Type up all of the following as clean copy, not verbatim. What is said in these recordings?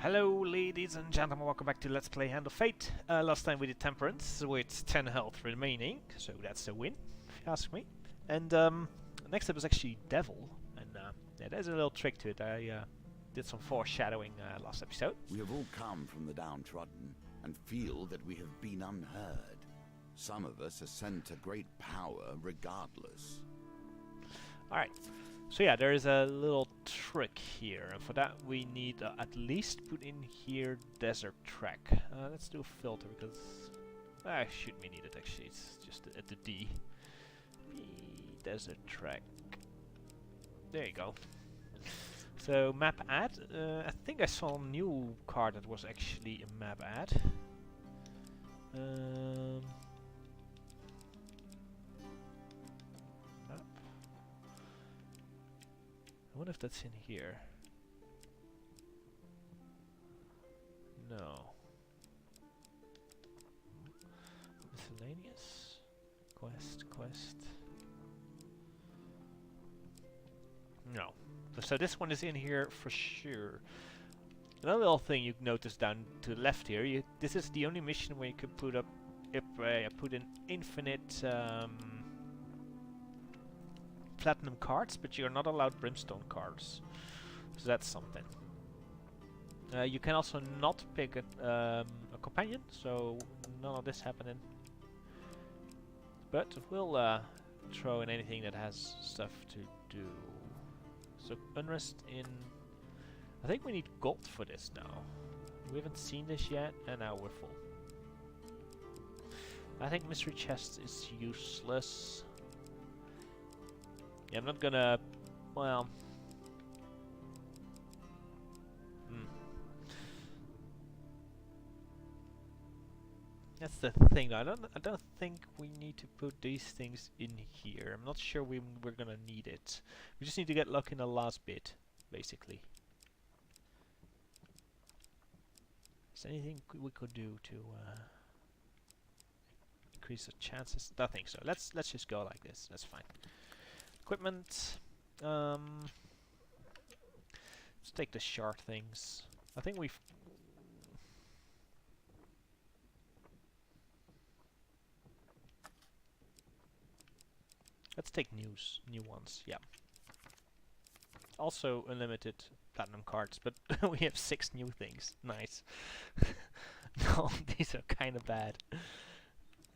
Hello ladies and gentlemen, welcome back to Let's Play Hand of Fate. Last time we did Temperance with 10 health remaining, so that's a win, if you ask me. And next up was actually Devil, and yeah, there's a little trick to it. I did some foreshadowing last episode. We have all come from the downtrodden, and feel that we have been unheard. Some of us ascend to great power regardless. Alright, so yeah, there is a little trick here, and for that we need at least put in here desert track. Let's do a filter, because I shouldn't be needed actually, it's just at the D. Desert track. There you go. So map add, I think I saw a new card that was actually a map add. Map. I wonder if that's in here. No. Miscellaneous. Quest. No. So this one is in here for sure. Another little thing you notice down to the left here, this is the only mission where you could put up, put in infinite platinum cards, but you're not allowed brimstone cards. So that's something. You can also not pick a companion, so none of this happening. But we'll throw in anything that has stuff to do. So unrest in... I think we need gold for this now. We haven't seen this yet, and now we're full. I think mystery chest is useless. Yeah, I'm not gonna... well... That's the thing. I don't think we need to put these things in here. I'm not sure we're gonna need it. We just need to get luck in the last bit, basically. Is there anything we could do to increase the chances? I think so. Let's just go like this. That's fine. Equipment. Let's take the shard things. I think we've... Let's take new ones, yeah. Also unlimited platinum cards, but we have 6 new things. Nice. No, these are kind of bad.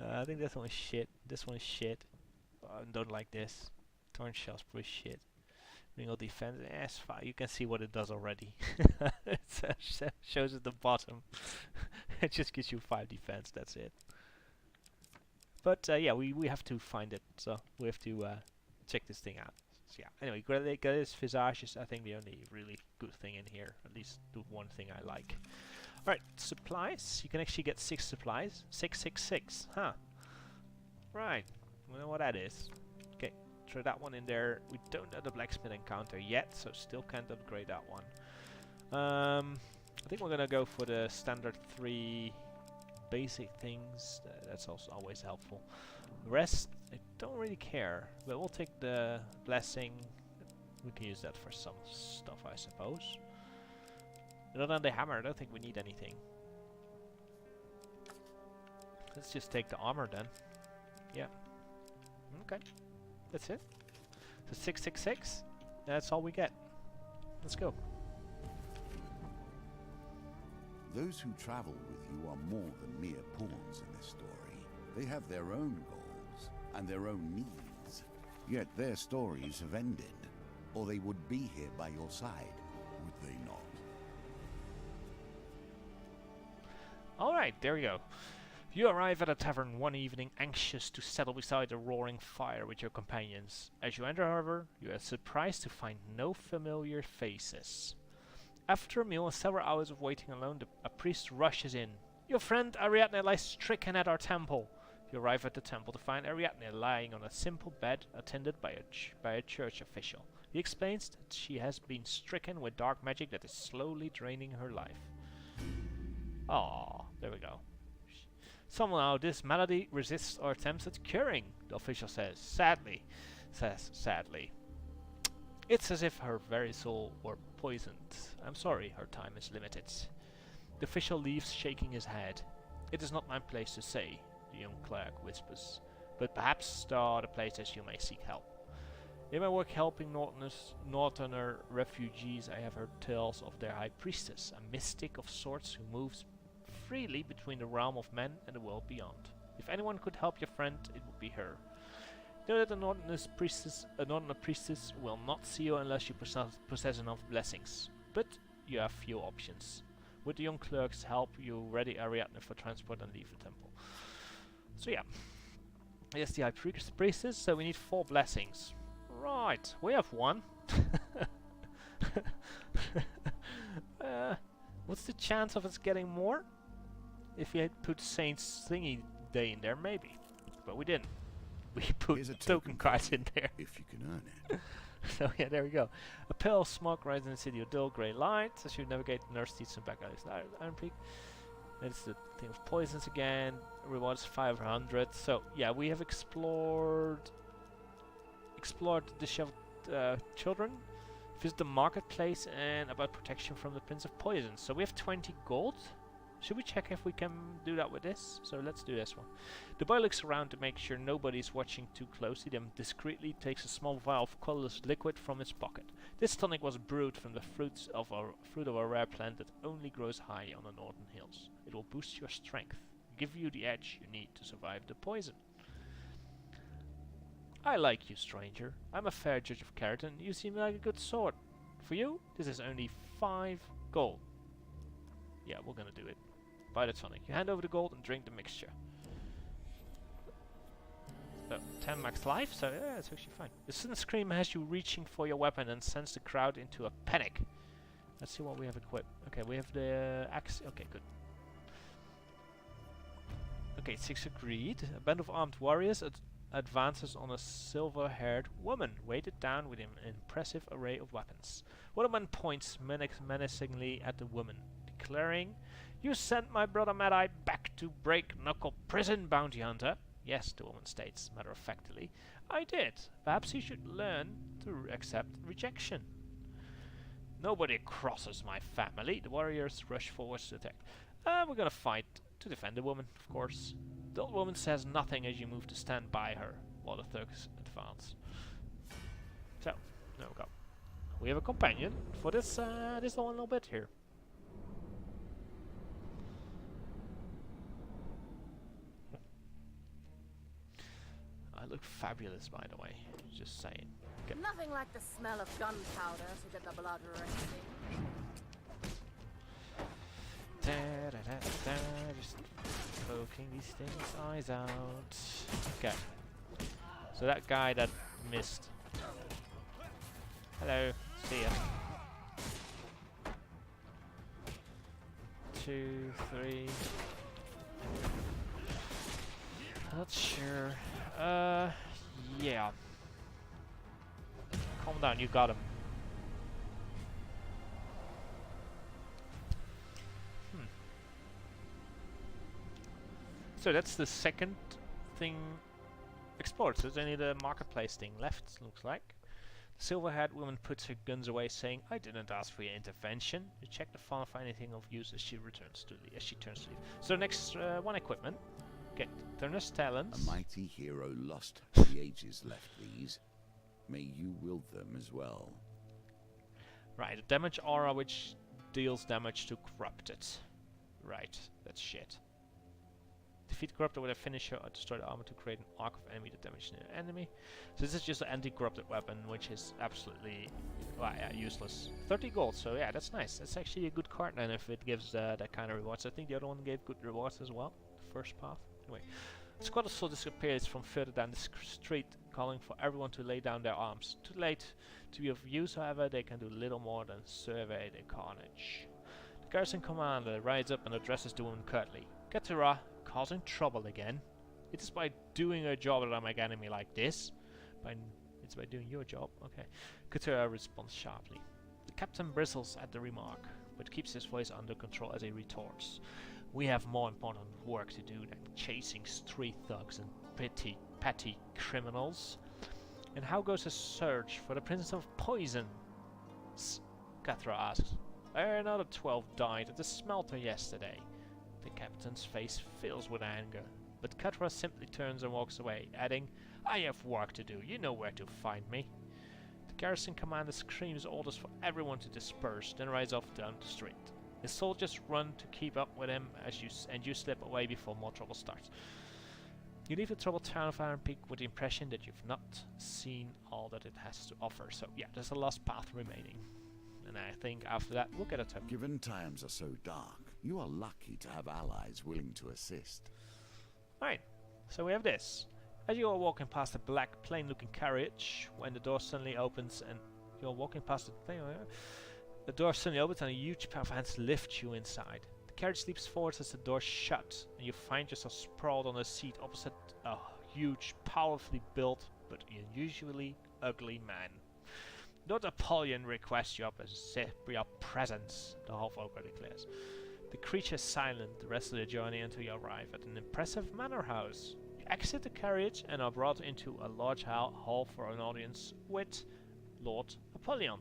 I think this one is shit. This one is shit. Don't like this. Torn shell's pretty shit. Ringo defense, it's fine. You can see what it does already. It shows at the bottom. It just gives you 5 defense, that's it. But yeah, we have to find it, so we have to check this thing out. So yeah, anyway, Gladys Visage is I think the only really good thing in here, at least the one thing I like. Alright, supplies. You can actually get 6 supplies. 666, huh? Right, we know what that is. Okay, throw that one in there. We don't know the blacksmith encounter yet, so still can't upgrade that one. I think we're gonna go for the standard 3 basic things. That's also always helpful. The rest, I don't really care, but we'll take the blessing. We can use that for some stuff, I suppose. Other than the hammer, I don't think we need anything. Let's just take the armor then. Yeah. Okay. That's it. So 666. That's all we get. Let's go. Those who travel with you are more than mere pawns in this story. They have their own goals and their own needs. Yet their stories have ended, or they would be here by your side, would they not? Alright, there we go. You arrive at a tavern one evening, anxious to settle beside a roaring fire with your companions. As you enter, however, you are surprised to find no familiar faces. After a meal and several hours of waiting alone, a priest rushes in. Your friend Ariadne lies stricken at our temple. You arrive at the temple to find Ariadne lying on a simple bed attended by a church official. He explains that she has been stricken with dark magic that is slowly draining her life. Ah, there we go. Somehow this malady resists our attempts at curing, the official says sadly. It's as if her very soul were poisoned. I'm sorry, her time is limited. The official leaves, shaking his head. It is not my place to say, the young clerk whispers, but perhaps there are other places you may seek help. In my work helping northerner refugees, I have heard tales of their high priestess, a mystic of sorts who moves freely between the realm of men and the world beyond. If anyone could help your friend, it would be her. Know that a northerner priestess will not see you unless you possess enough blessings, but you have few options. With the young clerk's help, you ready Ariadne for transport and leave the temple. So yeah, yes, the high priestess. So we need 4 blessings. Right, we have 1. What's the chance of us getting more? If you had put Saint's thingy day in there, maybe. But we didn't. We put token cards in there. If you can earn it. So yeah, there we go. A pale of smoke rises in the city of dull grey light as you navigate the Nurse Teats and back alleys. Iron Peak. That's the thing of poisons again. Rewards 500. So yeah, we have explored the disheveled children, visit the marketplace, and about protection from the Prince of Poison. So we have 20 gold. Should we check if we can do that with this? So let's do this one. The boy looks around to make sure nobody's watching too closely, then discreetly takes a small vial of colorless liquid from his pocket. This tonic was brewed from the fruit of a rare plant that only grows high on the northern hills. It will boost your strength, give you the edge you need to survive the poison. I like you, stranger. I'm a fair judge of character, and you seem like a good sort. For you, this is only 5 gold. Yeah, we're gonna do it. Buy the tonic. You hand over the gold and drink the mixture. 10 max life, so yeah, it's actually fine. The sudden scream has you reaching for your weapon and sends the crowd into a panic. Let's see what we have equipped. Okay, we have the axe. Okay, good. Okay, 6 agreed. A band of armed warriors advances on a silver-haired woman, weighted down with an impressive array of weapons. One of them points menacingly at the woman, declaring, "You sent my brother Mad-Eye back to break-knuckle prison, bounty hunter." "Yes," the woman states, matter-of-factly. "I did. Perhaps he should learn to accept rejection." "Nobody crosses my family." The warriors rush forward to attack. We're gonna fight to defend the woman, of course. The old woman says nothing as you move to stand by her, while the thugs advance. So, there we go. We have a companion for this little bit here. I look fabulous, by the way. Just saying. Okay. Nothing like the smell of gunpowder to get the blood racing. Just poking these things' eyes out. Okay. So that guy that missed. Hello. See ya. 2, 3. Not sure. Yeah. Calm down, you got him. So that's the second thing explored. So there's only the marketplace thing left, looks like. The silver-haired woman puts her guns away, saying, "I didn't ask for your intervention." You check the farm for anything of use as she turns to leave. So next one equipment. Get Turner's talents. A mighty hero lost the ages left these. May you wield them as well. Right, a damage aura which deals damage to corrupted. Right, that's shit. Defeat corrupted with a finisher or destroy the armor to create an arc of enemy that damages an enemy. So this is just an anti-corrupted weapon, which is absolutely useless. 30 gold, so yeah, that's nice. That's actually a good card then if it gives that kind of rewards. I think the other one gave good rewards as well, the first path. Anyway, the squad of soldiers appears from further down the street, calling for everyone to lay down their arms. Too late to be of use, however, they can do little more than survey the carnage. The garrison commander rides up and addresses the woman curtly. "Keturah, causing trouble again? It is by doing her job that I make enemy like this." It's by doing your job, okay. Keturah responds sharply. The captain bristles at the remark, but keeps his voice under control as he retorts. "We have more important work to do than chasing street thugs and petty criminals. And how goes the search for the Prince of Poison?" Keturah asks. Another 12 died at the smelter yesterday. The captain's face fills with anger, but Cutler simply turns and walks away, adding, I have work to do, you know where to find me. The garrison commander screams orders for everyone to disperse, then rides off down the street. His soldiers run to keep up with him and you slip away before more trouble starts. You leave the troubled town of Iron Peak with the impression that you've not seen all that it has to offer. So yeah, there's a lost path remaining. And I think after that we'll get a token. Given times are so dark, you are lucky to have allies willing to assist. Right, so we have this. As you are walking past a black, plain-looking carriage, when the door suddenly opens and you're walking past the plane, the door suddenly opens and a huge pair of hands lift you inside. The carriage leaps forward as the door shuts, and you find yourself sprawled on a seat opposite a huge, powerfully built but unusually ugly man. Lord Apollyon requests your presence, the half-ogre declares. The creature is silent the rest of the journey until you arrive at an impressive manor house. You exit the carriage and are brought into a large hall for an audience with Lord Apollyon.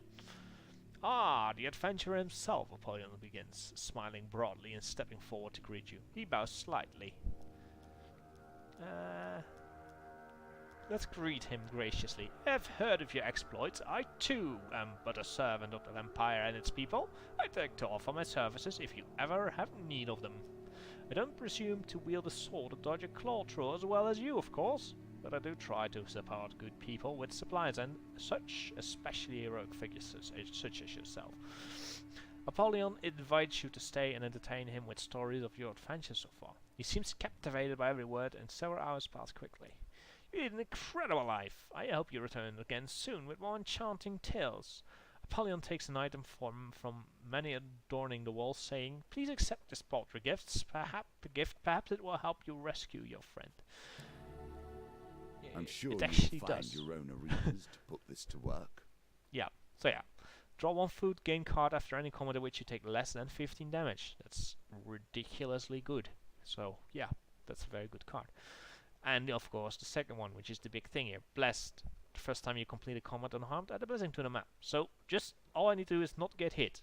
Ah, the adventurer himself, Apollyon begins, smiling broadly and stepping forward to greet you. He bows slightly. Let's greet him graciously. I've heard of your exploits. I too am but a servant of the Empire and its people. I'd like to offer my services if you ever have need of them. I don't presume to wield a sword or dodge a claw throw as well as you, of course, but I do try to support good people with supplies and such, especially heroic figures such as yourself. Apollyon invites you to stay and entertain him with stories of your adventures so far. He seems captivated by every word, and several hours pass quickly. You lead an incredible life. I hope you return again soon with more enchanting tales. Apollyon takes an item from many adorning the walls, saying, Please accept this paltry gifts. Perhaps it will help you rescue your friend. I'm sure it you'll actually find does. your own arenas to put this to work. Yeah, so yeah. Draw 1 food, gain card after any combat in which you take less than 15 damage. That's ridiculously good. So yeah, that's a very good card. And of course the second one, which is the big thing here, Blessed. The first time you complete a combat unharmed, add a blessing to the map. So just all I need to do is not get hit.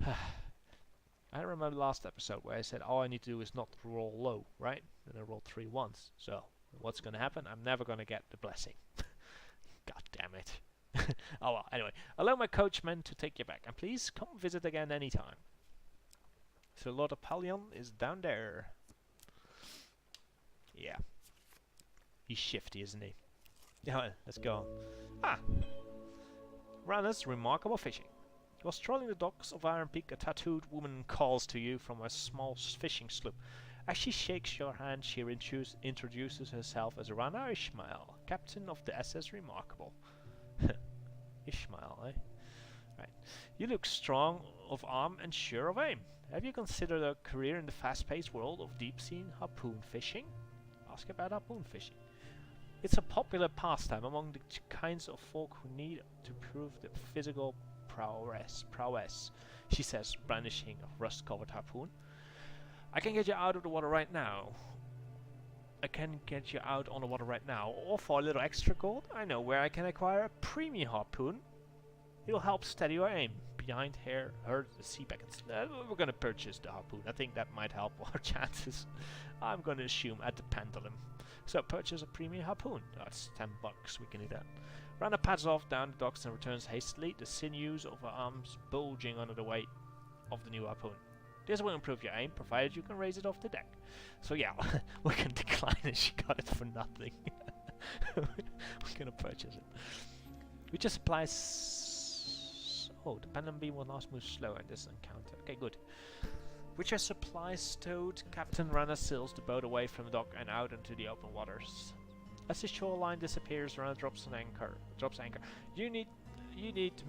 I remember the last episode where I said all I need to do is not roll low, right? And I rolled 3 once. So what's gonna happen? I'm never gonna get the blessing. God damn it. Oh well, anyway. Allow my coachman to take you back, and please come visit again anytime. So Lord Apollyon is down there. Yeah. He's shifty, isn't he? Yeah, well, let's go on. Rana's remarkable fishing. While strolling the docks of Iron Peak, a tattooed woman calls to you from a small fishing sloop. As she shakes your hand, she introduces herself as Rana Ishmael, captain of the SS Remarkable. Ishmael, eh? Right. You look strong of arm and sure of aim. Have you considered a career in the fast-paced world of deep-sea harpoon fishing? Ask about harpoon fishing. It's a popular pastime among the kinds of folk who need to prove their physical prowess, she says, brandishing a rust-covered harpoon. I can get you out of the water right now. Or for a little extra gold, I know where I can acquire a premium harpoon. It'll help steady your aim. Behind her the sea beckons. We're gonna purchase the harpoon. I think that might help our chances. I'm gonna assume at the pendulum. So purchase a premium harpoon. That's $10. We can do that. Rana pads off down the docks and returns hastily, the sinews of her arms bulging under the weight of the new harpoon. This will improve your aim, provided you can raise it off the deck. So yeah, we can decline it. She got it for nothing. We're gonna purchase it. Which just supplies... Oh, the pendulum beam will now move slower in this encounter. Okay, good. Which has supplies stowed, Captain Rana sails the boat away from the dock and out into the open waters. As the shoreline disappears, Rana drops anchor. You need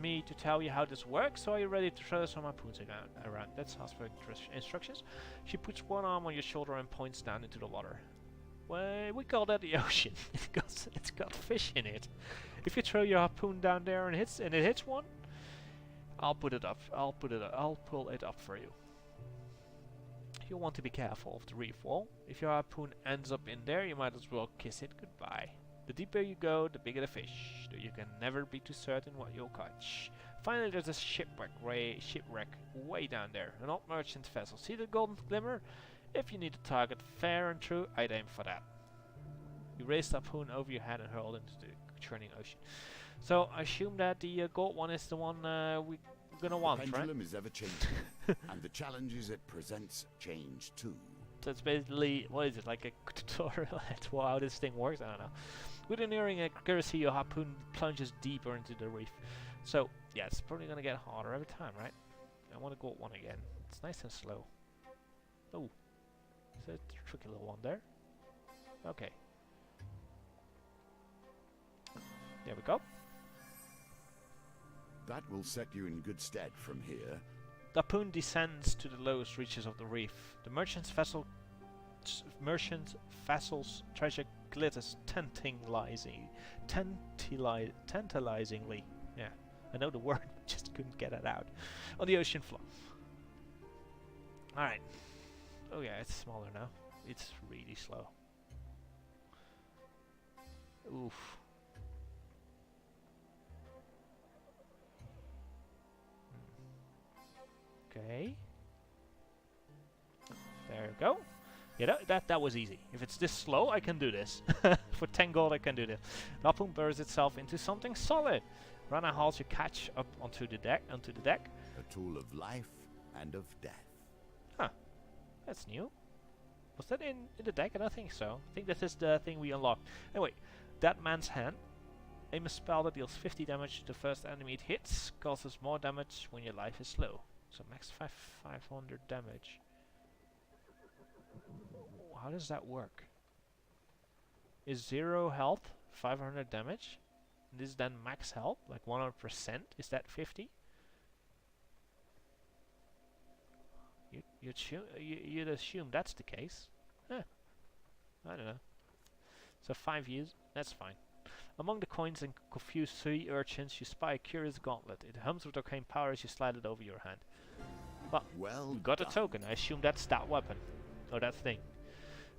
me to tell you how this works, so are you ready to throw some harpoons around? Let's ask for instructions. She puts one arm on your shoulder and points down into the water. Well, we call that the ocean. It's got fish in it. If you throw your harpoon down there and it hits one, I'll pull it up for you. You'll want to be careful of the reef wall. If your harpoon ends up in there, you might as well kiss it goodbye. The deeper you go, the bigger the fish, though you can never be too certain what you'll catch. Finally, there's a shipwreck way down there. An old merchant vessel. See the golden glimmer? If you need a target fair and true, I'd aim for that. You raise the harpoon over your head and hurl into the churning ocean. So I assume that the gold one is the one we're gonna want, The right? pendulum is ever changing, and the challenges it presents change too. So it's basically, what is it, like a tutorial at how this thing works? I don't know. With an nearing accuracy, your harpoon plunges deeper into the reef. So, yeah, it's probably gonna get harder every time, right? I want to go one again. It's nice and slow. Oh, is that a tricky little one there? Okay. There we go. That will set you in good stead from here. The harpoon descends to the lowest reaches of the reef. The merchant's vessel's treasure glitters tantalizingly. Yeah, I know the word, just couldn't get it out. On the ocean floor. Alright. Oh yeah, it's smaller now. It's really slow. Oof. Okay. There you go. Yeah, that was easy. If it's this slow, I can do this. For 10 gold, I can do this. The harpoon burrows itself into something solid. Rana hauls your catch up onto the deck. A tool of life and of death. Huh. That's new. Was that in the deck? I don't think so. I think that is the thing we unlocked. Anyway, that man's hand. Aim a spell that deals 50 damage to the first enemy it hits. Causes more damage when your life is slow. So max 500 damage. How does that work? Is 0 health 500 damage? This is then max health, like 100%. Is that 50? You'd assume that's the case. Huh. I don't know. So 5 years, that's fine. Among the coins and confused sea urchins, you spy a curious gauntlet. It hums with arcane power as you slide it over your hand. Well, we got a token. I assume that's that weapon. Or that thing.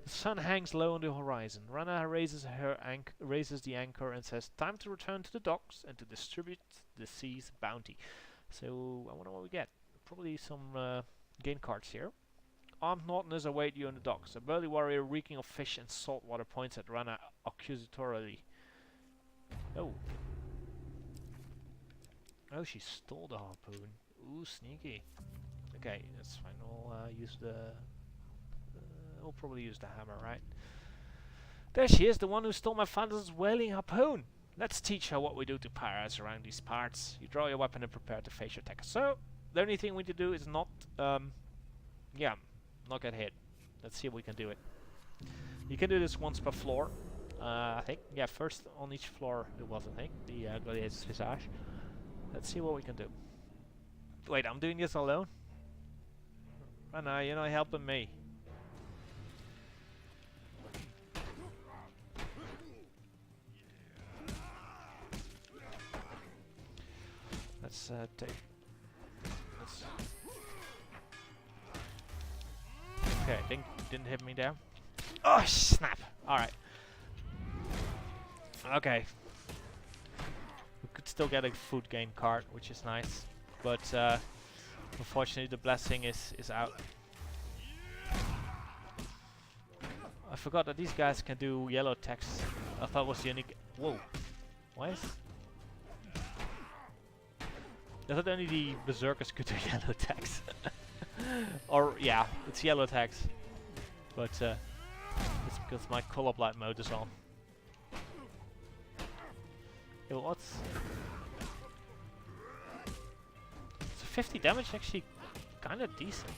The sun hangs low on the horizon. Rana raises the anchor and says, time to return to the docks and to distribute the sea's bounty. So, I wonder what we get. Probably some game cards here. Armed Northerners await you in the docks. A burly warrior reeking of fish and salt water points at Rana accusatorily. Oh. Oh, she stole the harpoon. Ooh, sneaky. Okay, that's fine. We'll use the... we'll probably use the hammer, right? There she is, the one who stole my father's whaling harpoon. Let's teach her what we do to pirates around these parts. You draw your weapon and prepare to face your attacker. So, the only thing we need to do is not... yeah, not get hit. Let's see if we can do it. You can do this once per floor. I think. Yeah, first on each floor it was, I think. The Gladiator's Visage. Let's see what we can do. Wait, I'm doing this alone? Rana, you're not helping me. Let's take... Let's... Okay, didn't hit me down. Oh, snap! Alright. Okay. We could still get a food gain card, which is nice. But, unfortunately the blessing is out. I forgot that these guys can do yellow text. I thought it was unique. Whoa. Why is... I thought only the berserkers could do yellow text. Or, yeah, it's yellow text. But, it's because my colorblind mode is on. Yo, what's... So 50 damage actually kinda decent.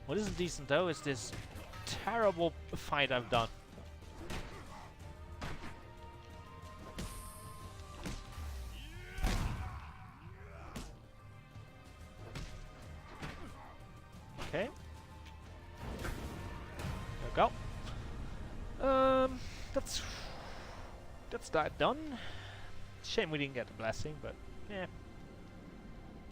What isn't decent though is this terrible fight I've done. Okay. There we go. That's that done. Shame we didn't get the blessing, but yeah.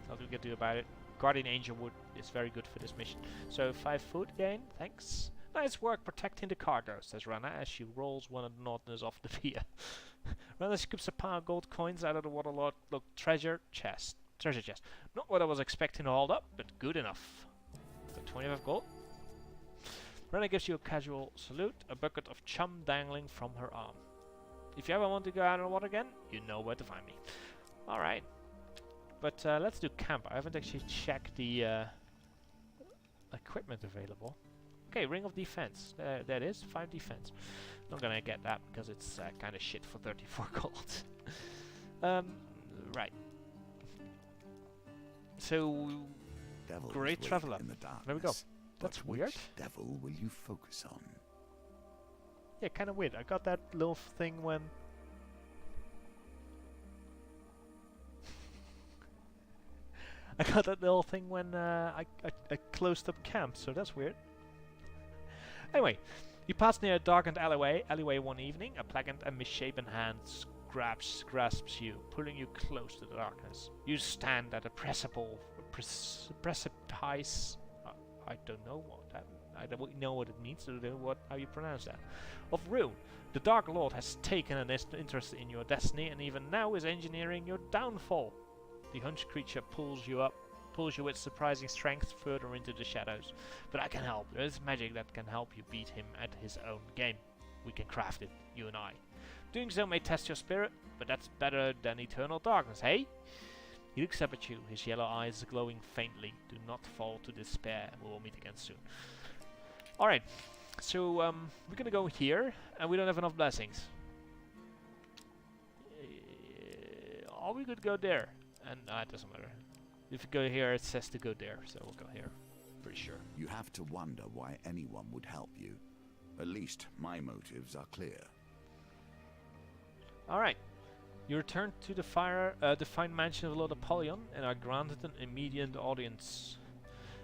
Nothing we can do about it. Guardian Angel wood is very good for this mission. So 5 food gain, thanks. Nice work protecting the cargo, says Rana as she rolls one of the Northerners off the pier. Rana scoops a pile of gold coins out of the waterlogged treasure chest. Not what I was expecting to hold up, but good enough. Got 25 gold. Rana gives you a casual salute, a bucket of chum dangling from her arm. If you ever want to go out on the water again, you know where to find me. Alright. But let's do camp. I haven't actually checked the equipment available. Okay, Ring of Defense. There it is, 5 defense. Not gonna get that because it's kind of shit for 34 gold. Right. So, Devils Great wait Traveler. in the There we go. darkness, That's but weird. Which devil will you focus on? Yeah, kind of weird. I got that little thing when... I got that little thing when I closed up camp, so that's weird. Anyway, you pass near a darkened alleyway one evening. A pleasant and misshapen hand grasps you, pulling you close to the darkness. You stand at a precipice. I don't know what that. I don't know what it means. I don't know how you pronounce that. Of ruin. The Dark Lord has taken an interest in your destiny, and even now is engineering your downfall. The hunched creature pulls you with surprising strength further into the shadows. But I can help. There is magic that can help you beat him at his own game. We can craft it, you and I. Doing so may test your spirit, but that's better than eternal darkness, hey? He looks up at you, his yellow eyes glowing faintly. Do not fall to despair. We will meet again soon. Alright, so we're gonna go here, and we don't have enough blessings. Or we could go there, and it doesn't matter. If you go here, it says to go there, so we'll go here. Pretty sure. You have to wonder why anyone would help you. At least my motives are clear. Alright. You return to the fine mansion of Lord Apollyon and are granted an immediate audience.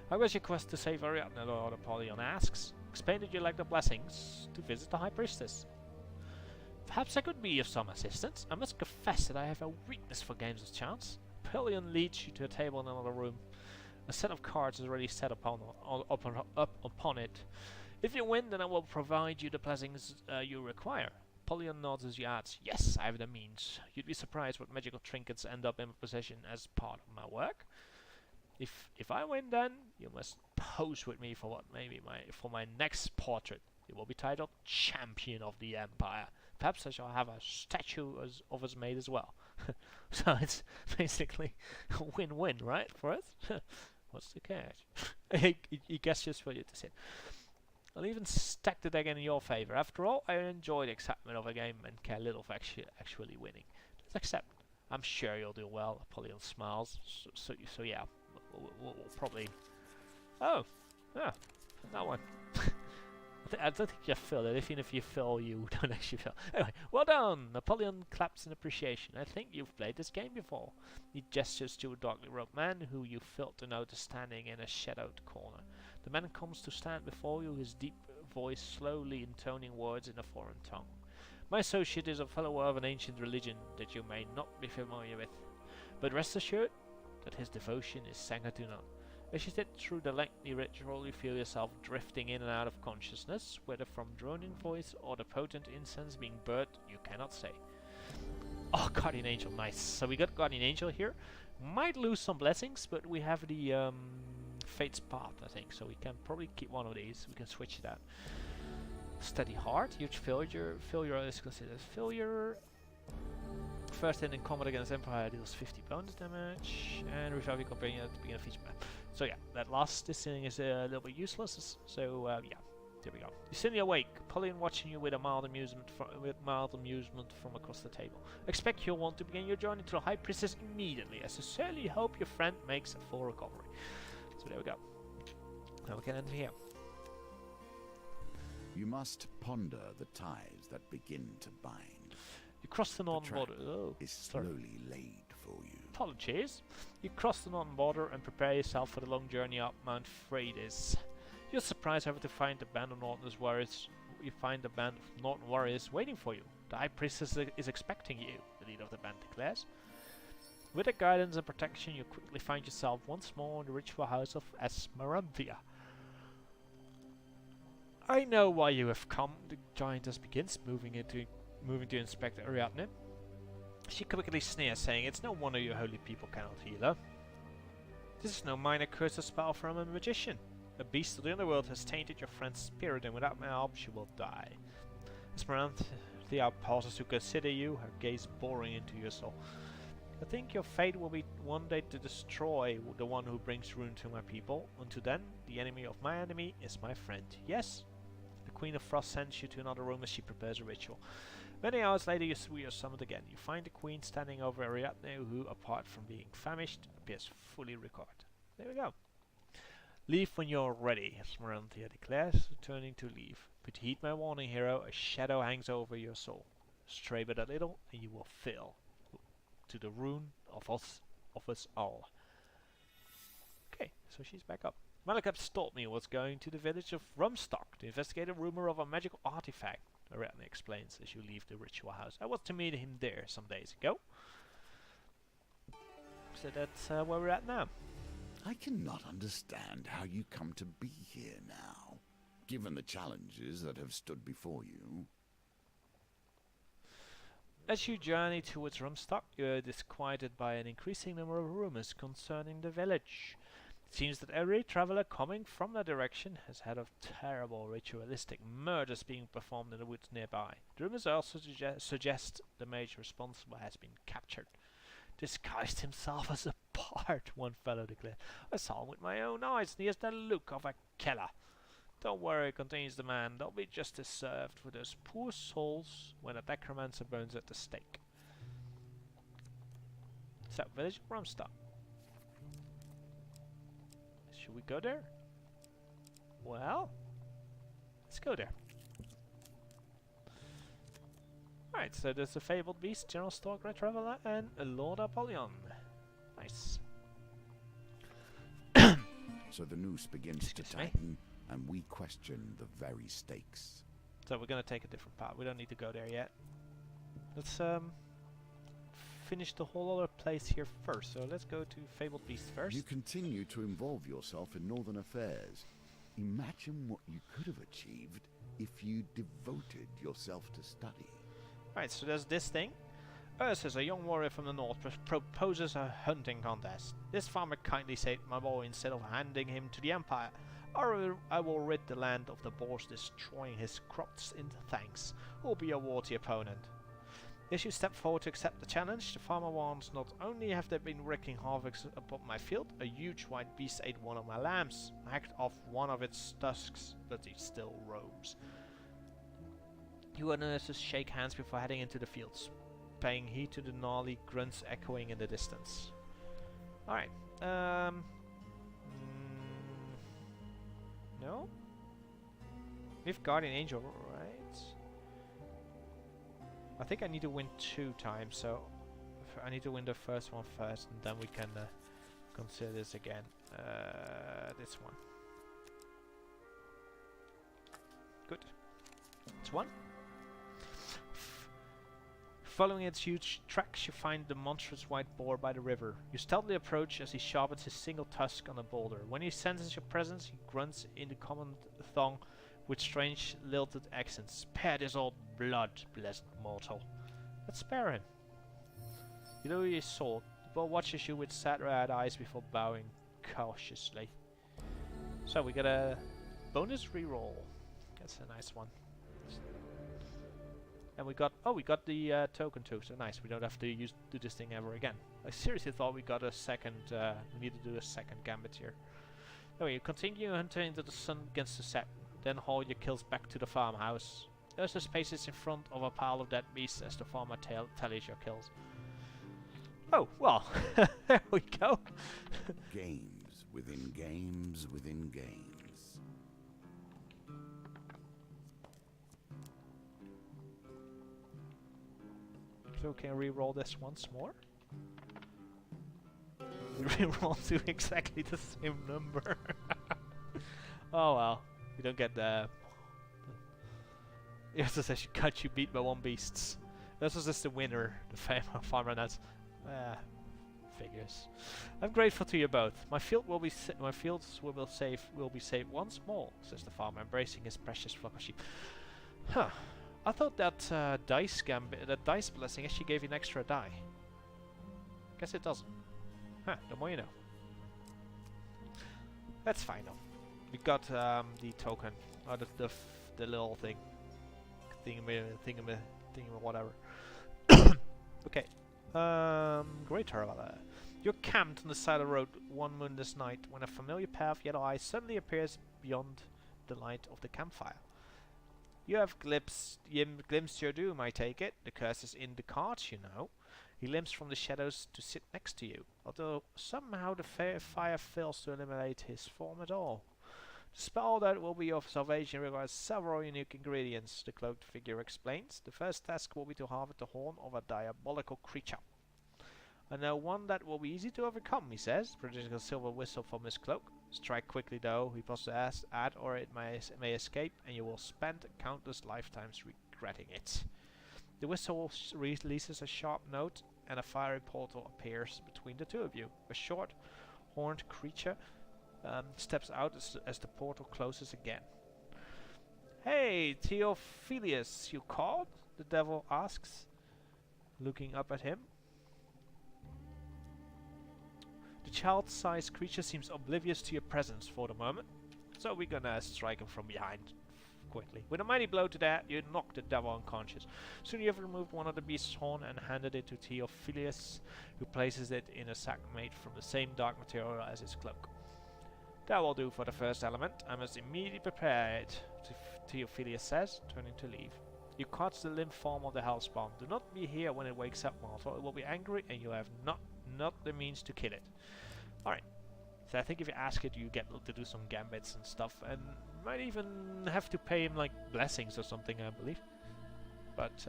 How was your quest to save Ariadne? Lord Apollyon asks. Explain that you lack the blessings to visit the High Priestess. Perhaps I could be of some assistance. I must confess that I have a weakness for games of chance. Apollyon leads you to a table in another room. A set of cards is already set up upon it. If you win, then I will provide you the blessings you require. Apollyon nods as he adds, yes, I have the means. You'd be surprised what magical trinkets end up in my possession as part of my work. If I win, then you must pose with me for for my next portrait. It will be titled Champion of the Empire. Perhaps I shall have a statue of us made as well. So it's basically a win-win, right, for us? What's the catch? He gestures for you to sit. I'll even stack the deck in your favor. After all, I enjoy the excitement of a game and care little for actually winning. Let's accept. I'm sure you'll do well. Apollyon smiles. So yeah, we'll probably... Oh, yeah, that one. I don't think you fill it. Even if you fill, you don't actually fill. Anyway, well done! Apollyon claps in appreciation. I think you've played this game before. He gestures to a darkly robed man who you failed to notice standing in a shadowed corner. The man comes to stand before you, his deep voice slowly intoning words in a foreign tongue. My associate is a follower of an ancient religion that you may not be familiar with, but rest assured that his devotion is second to none. As you sit through the lengthy ritual, you feel yourself drifting in and out of consciousness, whether from droning voice or the potent incense being burnt, you cannot say. Oh, Guardian Angel, nice. So we got Guardian Angel here. Might lose some blessings, but we have the Fate's Path, I think, so we can probably keep one of these. We can switch that. Steady Heart, huge failure. Failure is considered failure. First hit in combat against Empire deals 50 bonus damage, and revive your companion at the beginning of each map. So yeah, that last thing is a little bit useless. So yeah, there we go. You suddenly awake, Apollyon watching you with mild amusement from across the table. Expect you'll want to begin your journey to the High Priestess immediately. I sincerely hope your friend makes a full recovery. So there we go. Now we can enter here. You must ponder the ties that begin to bind. You cross the northern The border. trap Oh, is sorry. slowly laid for you. Apologies. You cross the northern border and prepare yourself for the long journey up Mount Freydis. You're surprised, however, to find the band of Northern's warriors. You find the band of Northern warriors waiting for you. The High Priestess is expecting you, the leader of the band declares. With their guidance and protection, you quickly find yourself once more in the ritual house of Esmeranthia. I know why you have come, the giantess begins, moving to inspect Ariadne. She quickly sneers, saying, "It's no wonder your holy people cannot heal her. This is no minor curse or spell from a magician. A beast of the underworld has tainted your friend's spirit, and without my help she will die." Esmeralda pauses to consider you, her gaze boring into your soul. "I think your fate will be one day to destroy the one who brings ruin to my people. Until then, the enemy of my enemy is my friend. Yes?" The Queen of Frost sends you to another room as she prepares a ritual. Many hours later, we are summoned again. You find the Queen standing over Ariadne, who, apart from being famished, appears fully recovered. There we go. "Leave when you're ready," Esmeralda declares, turning to leave. "But heed my warning, hero. A shadow hangs over your soul. Stray but a little, and you will fail. To the ruin of us all." Okay, so she's back up. "Malakab told me was going to the village of Rumstock to investigate a rumor of a magical artifact," Ariadne explains as you leave the ritual house. "I was to meet him there some days ago." So that's where we're at now. I cannot understand how you come to be here now, given the challenges that have stood before you. As you journey towards Rumstock, you are disquieted by an increasing number of rumors concerning the village. It seems that every traveler coming from that direction has heard of terrible ritualistic murders being performed in the woods nearby. The rumors also suggest the mage responsible has been captured. "Disguised himself as a bard," one fellow declared. "I saw him with my own eyes, and he has the look of a killer." "Don't worry," continues the man, "there'll be justice served for those poor souls when a necromancer burns at the stake." So, village of Rumstock. Should we go there? Well, let's go there. Alright, so there's a fabled beast, General Stork, Red Traveler, and a Lord Apollyon. Nice. So the noose begins to Excuse me? tighten, and we question the very stakes. So we're gonna take a different path. We don't need to go there yet. Let's finish the whole other place here first. So let's go to Fabled Beast first. You continue to involve yourself in northern affairs. Imagine what you could have achieved if you devoted yourself to study. Right, so there's this thing. Ursus, a young warrior from the north, proposes a hunting contest. This farmer kindly said, "My boy, instead of handing him to the Empire, I will rid the land of the boars, destroying his crops in thanks. Who will be a worthy opponent?" As you step forward to accept the challenge, the farmer warns, "Not only have they been wreaking havoc upon my field, a huge white beast ate one of my lambs, hacked off one of its tusks, but it still roams." You and Ursus shake hands before heading into the fields, paying heed to the gnarly grunts echoing in the distance. Alright, no? We have Guardian Angel, right? I think I need to win 2 times, so I need to win the first one first, and then we can consider this again. This one. Good. It's 1. Following its huge tracks, you find the monstrous white boar by the river. You stealthily approach as he sharpens his single tusk on a boulder. When he senses your presence, he grunts in the common tongue with strange lilted accents. "Spare this old blood, blessed mortal." Let's spare him. You lower your sword. The boar watches you with sad red eyes before bowing cautiously. So we get a bonus reroll. That's a nice one. And we got the token too, so nice. We don't have to do this thing ever again. I seriously thought we got a second. We need to do a second gambit here. Anyway, you continue hunting until the sun begins to set. Then haul your kills back to the farmhouse. Ursus paces in front of a pile of dead beasts as the farmer tallies your kills. Oh well, there we go. Games within games within games. So we can re-roll this once more. We re-roll to exactly the same number. Oh well, we don't get the. It just says you beat by 1 beasts. This was just the winner, the farmer. That's Figures. I'm grateful to you both. My fields will be saved once more, says the farmer, embracing his precious flock of sheep. Huh. I thought that dice blessing actually gave you an extra die. Guess it doesn't. Huh, the more you know. That's fine though. We got the token, or the little thing. Thingama whatever. Okay. Great Tarvala. You're camped on the side of the road one moonless night when a familiar pair of yellow eyes suddenly appears beyond the light of the campfire. You have glimpsed your doom, I take it. The curse is in the cards, you know. He limps from the shadows to sit next to you, although somehow the fire fails to eliminate his form at all. The spell that will be of salvation requires several unique ingredients, the cloaked figure explains. The first task will be to harvest the horn of a diabolical creature. I know one that will be easy to overcome, he says, producing a silver whistle from his cloak. Strike quickly though, he pauses at or it may escape, and you will spend countless lifetimes regretting it. The whistle releases a sharp note, and a fiery portal appears between the two of you. A short, horned creature steps out as the portal closes again. Hey, Theophilus, you called? The devil asks, looking up at him. The child-sized creature seems oblivious to your presence for the moment, so we're gonna strike him from behind quickly. With a mighty blow to that, you knock the devil unconscious. Soon you have removed one of the beast's horn and handed it to Theophilus, who places it in a sack made from the same dark material as his cloak. That will do for the first element. I must immediately prepare it, Theophilus says, turning to leave. You catch the limp form of the hellspawn. Do not be here when it wakes up, mortal. It will be angry, and you have not the means to kill it. Alright. So I think if you ask it, you get to do some gambits and stuff, and might even have to pay him like blessings or something, I believe. But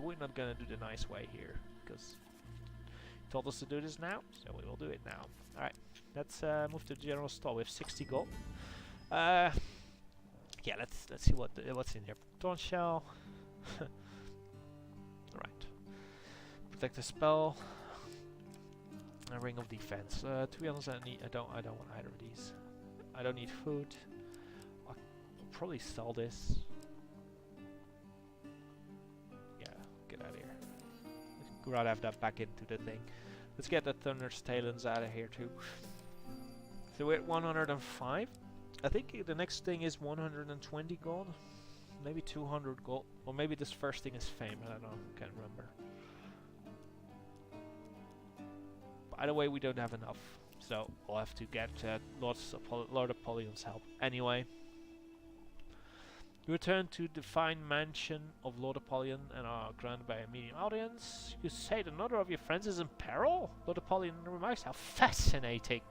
we're not gonna do the nice way here, because he told us to do this now, so we will do it now. Alright, let's move to the general store. We have 60 gold. Yeah, let's see what's in here. Thorn shell. Alright. Protect the spell. A ring of defense. To be honest, I don't want either of these. I don't need food. I'll probably sell this. Yeah, get out of here. I'd rather have that back into the thing. Let's get the Thunder's Talons out of here too. So we're at 105. I think the next thing is 120 gold. Maybe 200 gold. Or maybe this first thing is fame. I don't know. Can't remember. Either way, we don't have enough, so we'll have to get Lord Apollyon's help. Anyway, you return to the fine mansion of Lord Apollyon and are granted by a medium audience. You say that another of your friends is in peril? Lord Apollyon remarks, how fascinating.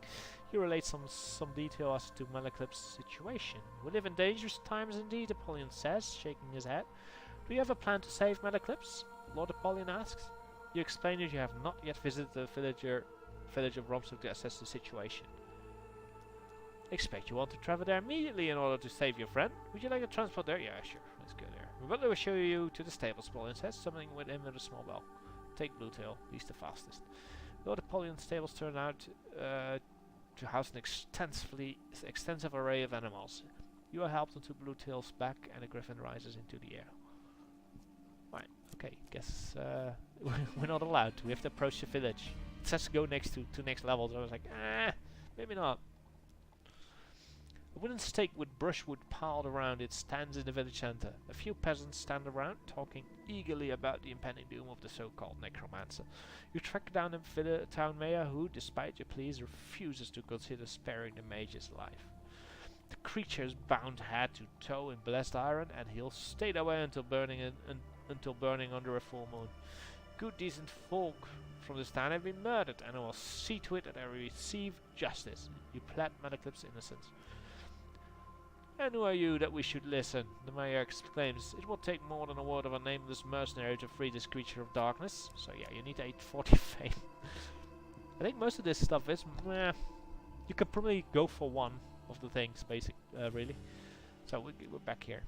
You relate some detail as to Malaclip's situation. We live in dangerous times indeed, Apollyon says, shaking his head. Do you have a plan to save Malaclips? Lord Apollyon asks. You explain that you have not yet visited the village of Romstock to assess the situation. Expect you want to travel there immediately in order to save your friend. Would you like to transport there? Yeah, sure. Let's go there. My butler will show you to the stables, Apollyon says, summoning with him with a small bell. Take Bluetail. He's the fastest. Lord Apollyon's stables turn out to house an extensive array of animals. You are helped onto Bluetail's back, and the griffin rises into the air. Right. Okay. Guess we're not allowed to. We have to approach the village. It says to go next to next levels. I was like, maybe not. A wooden stake with brushwood piled around it stands in the village center. A few peasants stand around, talking eagerly about the impending doom of the so-called necromancer. You track down the town mayor who, despite your pleas, refuses to consider sparing the mage's life. The creature is bound head to toe in blessed iron, and he'll stay that way until burning under a full moon. Good decent folk from this town have been murdered, and I will see to it that they receive justice. You plead Malaclip's innocence. And who are you that we should listen? The mayor exclaims. It will take more than a word of a nameless mercenary to free this creature of darkness. So yeah, you need 840 fame. I think most of this stuff is you could probably go for one of the things, really. So we're back here.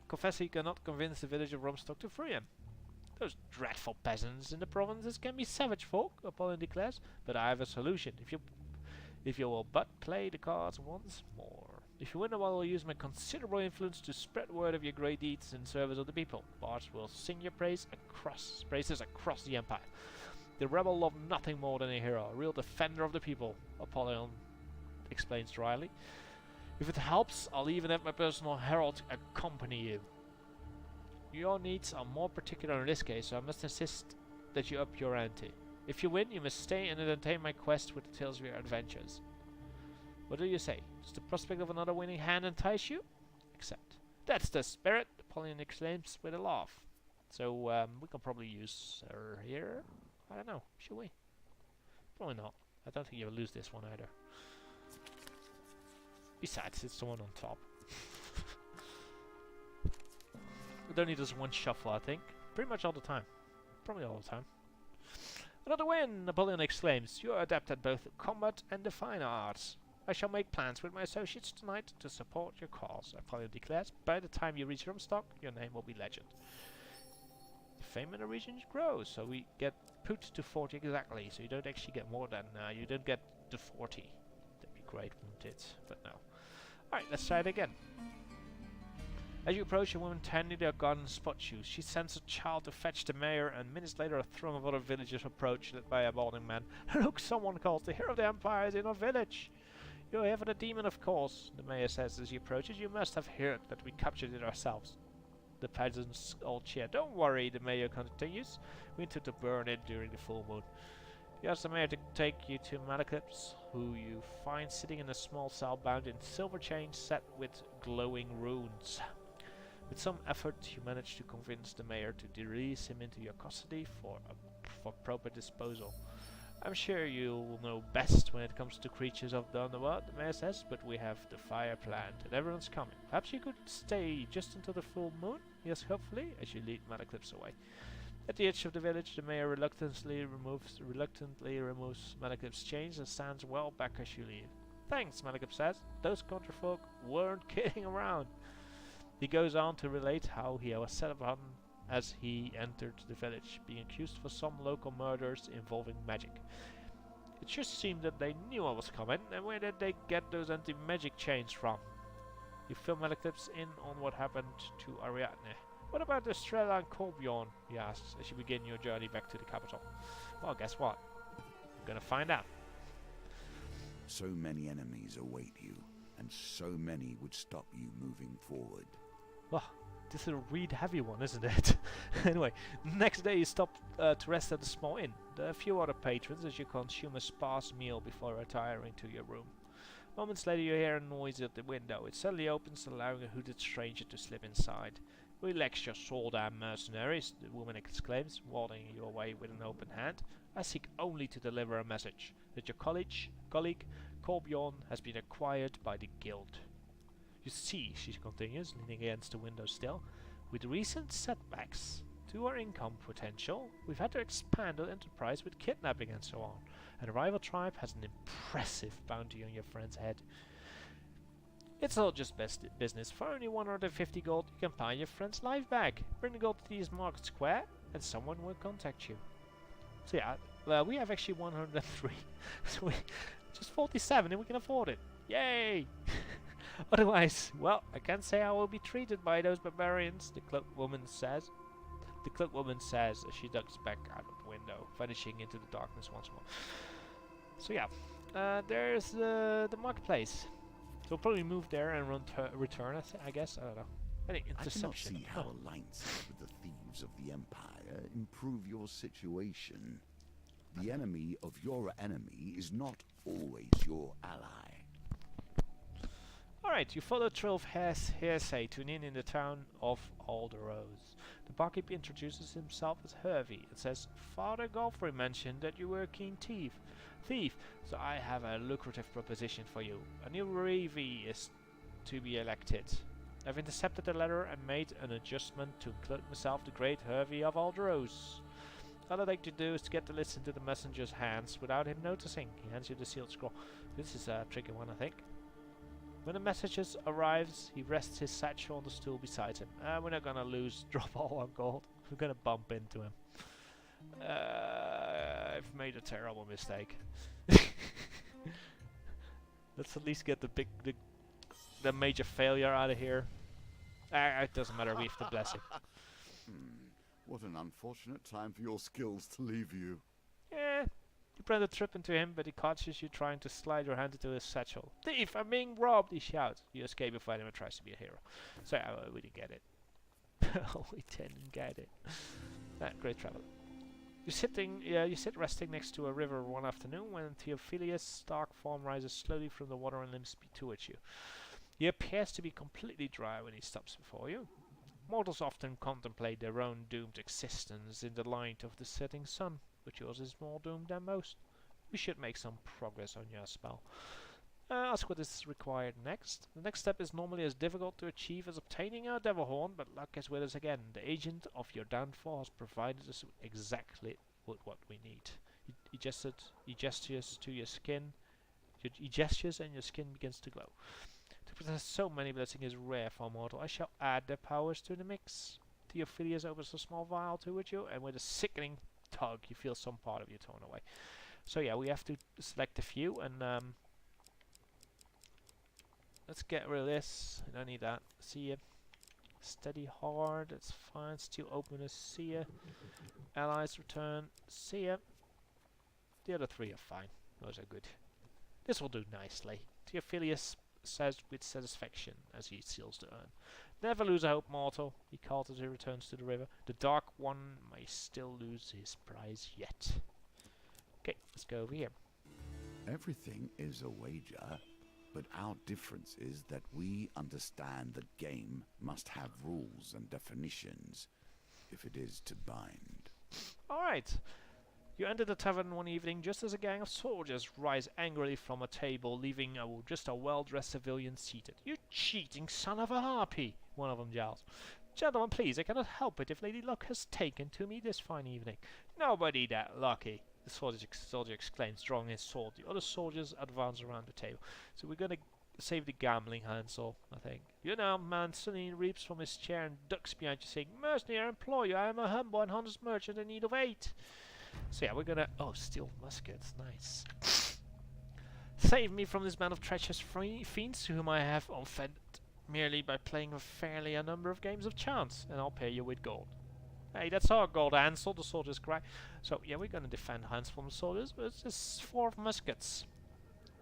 Confess he cannot convince the village of Romstock to free him. Those dreadful peasants in the provinces can be savage folk, Apollyon declares, but I have a solution. If you will but play the cards once more. If you win, I will use my considerable influence to spread word of your great deeds in service of the people. Bards will sing your praises across the empire. The rebel loved nothing more than a hero, a real defender of the people, Apollyon explains dryly. If it helps, I'll even have my personal herald accompany you. Your needs are more particular in this case, so I must insist that you up your ante. If you win, you must stay and entertain my quest with the tales of your adventures. What do you say? Does the prospect of another winning hand entice you? Accept. That's the spirit, Apollyon exclaims with a laugh. So, we can probably use her here. I don't know, should we? Probably not. I don't think you'll lose this one either. Besides, it's the one on top. We don't need this one shuffle, I think. Pretty much all the time. Probably all the time. Another win! Apollyon exclaims. You are adept at both combat and the fine arts. I shall make plans with my associates tonight to support your cause, Apollyon declares. By the time you reach Rumstock, your name will be legend. The fame in the region grows, so we get put to 40 exactly, so you don't actually get more than, you don't get to 40. That'd be great, wouldn't it? But no. Alright, let's try it again. As you approach, a woman tending their gun spots you. She sends a child to fetch the mayor, and minutes later a throng of other villagers approach, led by a balding man. Look, someone calls. The hero of the empire is in our village. You're here for the demon, of course, the mayor says as he approaches. You must have heard that we captured it ourselves. The peasants all cheer. Don't worry, the mayor continues. We intend to burn it during the full moon. He asks the mayor to take you to Malaclips, who you find sitting in a small cell bound in silver chains set with glowing runes. With some effort, you manage to convince the mayor to release him into your custody for proper disposal. I'm sure you'll know best when it comes to creatures of the underworld, the mayor says, but we have the fire planned and everyone's coming. Perhaps you could stay just until the full moon? Yes, hopefully, as you lead Malaclips away. At the edge of the village, the mayor reluctantly removes Malaclips' chains and stands well back as you leave. Thanks, Malaclips says. Those country folk weren't kidding around. He goes on to relate how he was set upon as he entered the village, being accused for some local murders involving magic. It just seemed that they knew I was coming, and where did they get those anti-magic chains from? You fill Malaclips in on what happened to Ariadne. What about Estrella and Colbjorn? He asks as you begin your journey back to the capital. Well, guess what? We're gonna find out. So many enemies await you, and so many would stop you moving forward. Oh, this is a real heavy one, isn't it? Anyway, next day you stop to rest at a small inn. There are a few other patrons as you consume a sparse meal before retiring to your room. Moments later you hear a noise at the window. It suddenly opens, allowing a hooded stranger to slip inside. Relax your soul, damn mercenaries, the woman exclaims, warding you away with an open hand. I seek only to deliver a message that your colleague, Colbjorn, has been acquired by the guild. You see, she continues, leaning against the window still, with recent setbacks to our income potential, we've had to expand our enterprise with kidnapping and so on. And the rival tribe has an impressive bounty on your friend's head. It's all just business. For only 150 gold, you can buy your friend's life back. Bring the gold to these market square, and someone will contact you. So yeah, well, we have actually 103. So we just 47, and we can afford it. Yay! Otherwise, well, I can't say I will be treated by those barbarians, the cloaked woman says. The cloaked woman says as she ducks back out of the window, vanishing into the darkness once more. So yeah, there's the marketplace. So we'll probably move there and return, I guess. I don't know. Any interception? I cannot see how alliances with the thieves of the Empire improve your situation. The enemy of your enemy is not always your ally. Alright, you follow a trail of hearsay to an inn in the town of Alderose. The barkeep introduces himself as Hervey. It says, Father Godfrey mentioned that you were a keen thief, so I have a lucrative proposition for you. A new Reeve is to be elected. I've intercepted the letter and made an adjustment to include myself, the great Hervey of Alderose. All I'd like to do is to get the list into the messenger's hands without him noticing. He hands you the sealed scroll. This is a tricky one, I think. When the messenger arrives, he rests his satchel on the stool beside him. We're not gonna drop all our gold. We're gonna bump into him. I've made a terrible mistake. Let's at least get the major failure out of here. It doesn't matter, we have the blessing. What an unfortunate time for your skills to leave you. Yeah, you plan to trip into him, but he catches you trying to slide your hand into his satchel. Thief, I'm being robbed, he shouts. You escape before anyone tries to be a hero. So we didn't get it. We didn't get it. Great travel. You sit resting next to a river one afternoon when Theophilus' dark form rises slowly from the water and limps towards you. He appears to be completely dry when he stops before you. Mortals often contemplate their own doomed existence in the light of the setting sun, but yours is more doomed than most. We should make some progress on your spell. Ask what is required next. The next step is normally as difficult to achieve as obtaining our devil horn, but luck is with us again. The agent of your downfall has provided us with exactly what we need. He gestures to your skin. He gestures and your skin begins to glow. To possess so many blessings is rare for a mortal. I shall add their powers to the mix. Theophilus opens a small vial towards you, and with a sickening tug, you feel some part of you torn away. So yeah, we have to select a few, and let's get rid of this. I don't need that. See ya. Steady hard. That's fine. Steel openers. See ya. Allies return. See ya. The other three are fine. Those are good. This will do nicely. Theophilus says with satisfaction as he seals the urn. Never lose a hope, mortal, he calls as he returns to the river. The Dark One may still lose his prize yet. Okay, let's go over here. Everything is a wager, but our difference is that we understand the game must have rules and definitions if it is to bind. Alright. You enter the tavern one evening just as a gang of soldiers rise angrily from a table, leaving just a well-dressed civilian seated. You cheating son of a harpy, one of them yells. Gentlemen, please, I cannot help it if Lady Luck has taken to me this fine evening. Nobody that lucky, the soldier exclaims, drawing his sword. The other soldiers advance around the table. So we're gonna save the gambling Hansel, I think. You know, man suddenly leaps from his chair and ducks behind you, saying, Mercenary, I implore you, I am a humble and honest merchant in need of aid. So yeah, we're gonna... Oh, steel muskets, nice. Save me from this band of treacherous fiends whom I have offended merely by playing fairly a number of games of chance, and I'll pay you with gold. Hey, that's our gold, Hansel, the soldiers cry. So yeah, we're gonna defend Hansel from the soldiers, but it's just 4 muskets.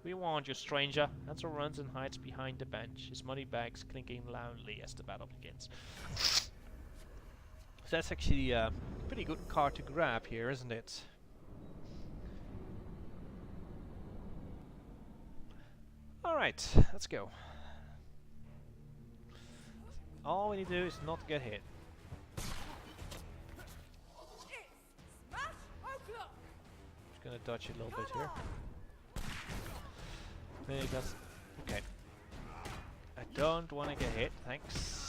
We warned you, stranger. Hansel runs and hides behind the bench, his money bags clinking loudly as the battle begins. So that's actually a pretty good card to grab here, isn't it? Alright, let's go. All we need to do is not get hit. Just gonna dodge it a little bit here. There you go. Okay. I don't want to get hit, thanks.